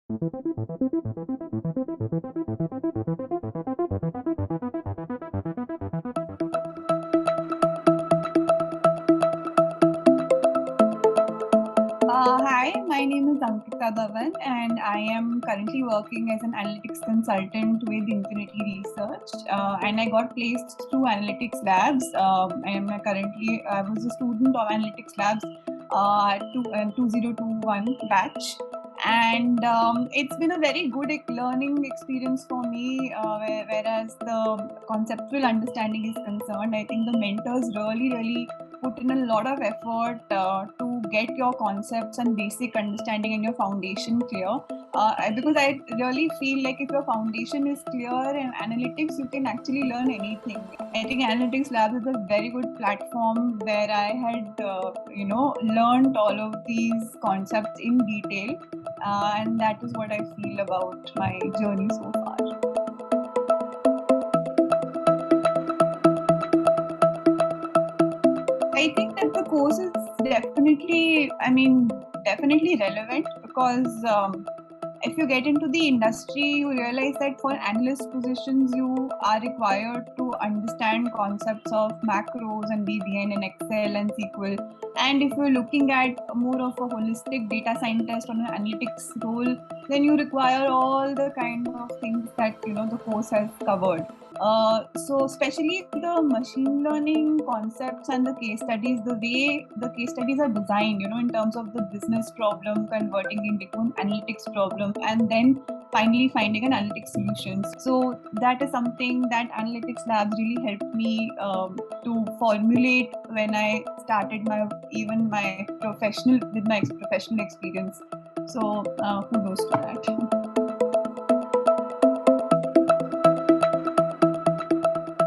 Hi, my name is Ankita, and I am currently working as an analytics consultant with Infiniti Research. And I got placed through AnalytixLabs. I was a student of AnalytixLabs 2021 batch. And it's been a very good learning experience for me, whereas the conceptual understanding is concerned. I think the mentors really put in a lot of effort to get your concepts and basic understanding and your foundation clear. Because I really feel like if your foundation is clear in analytics, you can actually learn anything. I think Analytics Labs is a very good platform where I had, learned all of these concepts in detail, and that is what I feel about my journey so far. I think that the course is definitely relevant because if you get into the industry, you realize that for analyst positions, you are required to understand concepts of macros and VBN and Excel and SQL. And if you're looking at more of a holistic data scientist or an analytics role, then you require all the kind of things that the course has covered. So especially the machine learning concepts and the case studies, the way the case studies are designed, in terms of the business problem converting it into an analytics problem, and then finally finding an analytics solutions. So that is something that Analytics Labs really helped me to formulate when I started my professional experience. So kudos to that.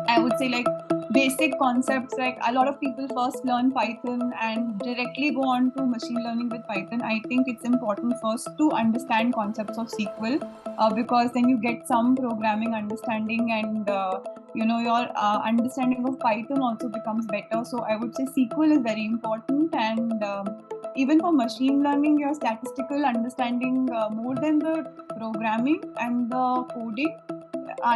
I would say like basic concepts, like a lot of people first learn Python and directly go on to machine learning with Python. I think it's important first to understand concepts of SQL because then you get some programming understanding, and your understanding of Python also becomes better. So I would say SQL is very important, and even for machine learning, your statistical understanding more than the programming and the coding,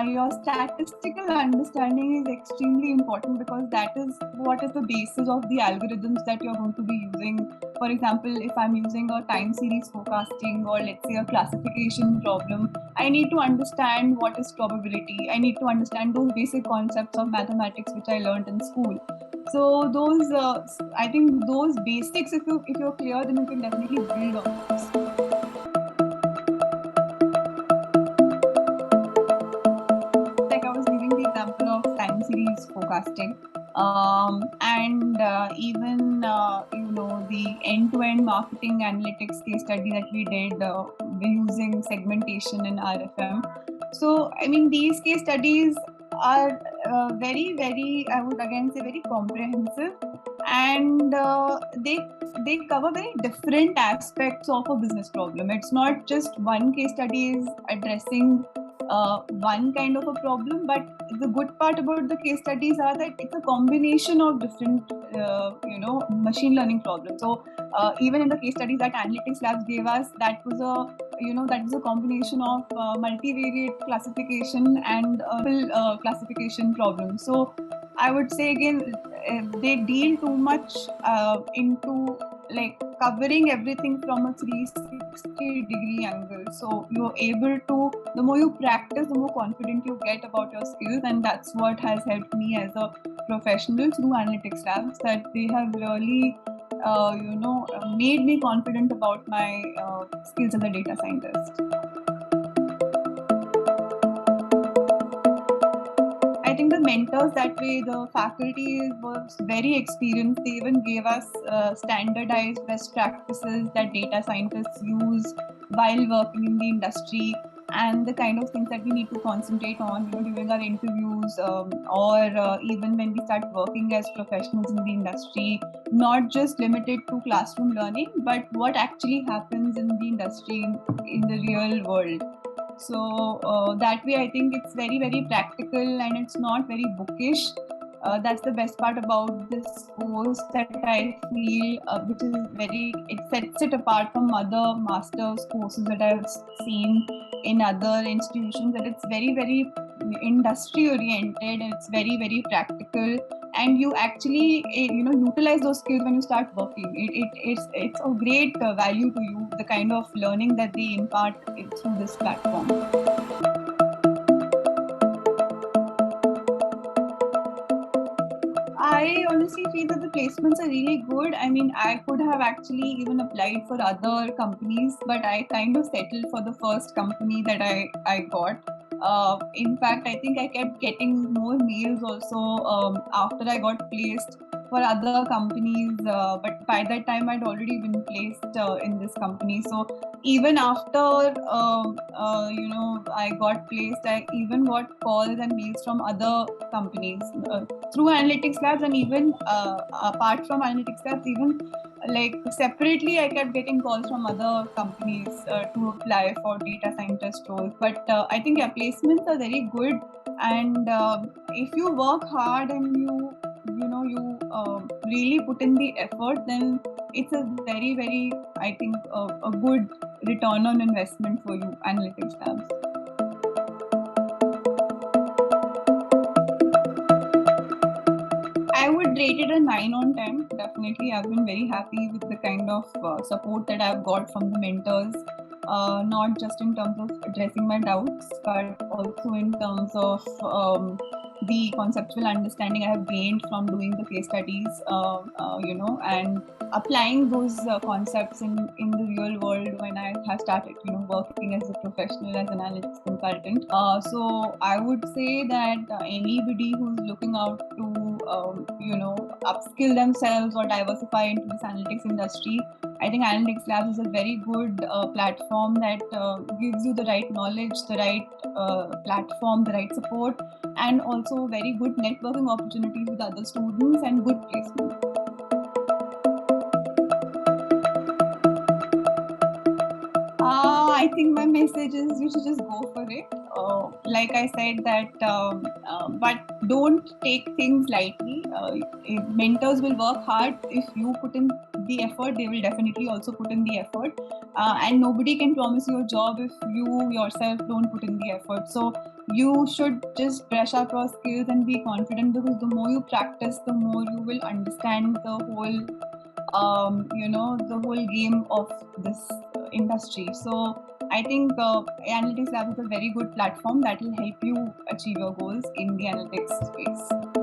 your statistical understanding is extremely important because that is what is the basis of the algorithms that you're going to be using. For example, if I'm using a time series forecasting or let's say a classification problem, I need to understand what is probability. I need to understand those basic concepts of mathematics which I learned in school. So I think those basics, if you're clear, then you can definitely build on those. Like I was giving the example of time series forecasting, and even the end-to-end marketing analytics case study that we did using segmentation in RFM. So I mean, these case studies are very, I would again say, very comprehensive, and they cover very different aspects of a business problem. It's not just one case study is addressing one kind of a problem, but the good part about the case studies are that it's a combination of different machine learning problems. So even in the case studies that Analytics Labs gave us, that was a combination of multivariate classification and classification problems. So I would say again, they deal too much into like covering everything from a 360-degree angle. So you're able to, the more you practice, the more confident you get about your skills, and that's what has helped me as a professional through Analytics Labs, that they have really made me confident about my skills as a data scientist. I think the mentors that way, the faculty was very experienced. They even gave us standardized best practices that data scientists use while working in the industry, and the kind of things that we need to concentrate on during our interviews, or even when we start working as professionals in the industry, not just limited to classroom learning, but what actually happens in the industry in the real world. So that way, I think it's very practical and it's not very bookish. That's the best part about this course that I feel, which is it sets it apart from other master's courses that I've seen in other institutions, that it's very industry oriented, and it's very practical, and you actually utilize those skills when you start working. It's a great value to you, the kind of learning that they impart through this platform. I honestly feel that the placements are really good. I mean, I could have actually even applied for other companies, but I kind of settled for the first company that I got. In fact, I think I kept getting more mails also after I got placed for other companies, but by that time I'd already been placed in this company. So even after I got placed, I even got calls and mails from other companies. Through AnalytixLabs, and even apart from AnalytixLabs, even like separately, I kept getting calls from other companies to apply for data scientist roles. But I think placements are very good, and if you work hard and you really put in the effort, then it's a very I think a good return on investment for you, AnalytixLabs. I would rate it a 9 on 10. Definitely, I've been very happy with the kind of support that I've got from the mentors, not just in terms of addressing my doubts, but also in terms of the conceptual understanding I have gained from doing the case studies, and applying those concepts in the real world when I have started, working as a professional, as an analytics consultant. So I would say that anybody who's looking out to upskill themselves or diversify into this analytics industry, I think AnalytixLabs is a very good platform that gives you the right knowledge, the right platform, the right support, and also very good networking opportunities with other students and good placement. I think my message is you should just go for it. Like I said that, but don't take things lightly. Mentors will work hard. If you put in the effort, they will definitely also put in the effort. And nobody can promise you a job if you yourself don't put in the effort. So you should just brush up your skills and be confident, because the more you practice, the more you will understand the whole the whole game of this industry. So I think Analytics Lab is a very good platform that will help you achieve your goals in the analytics space.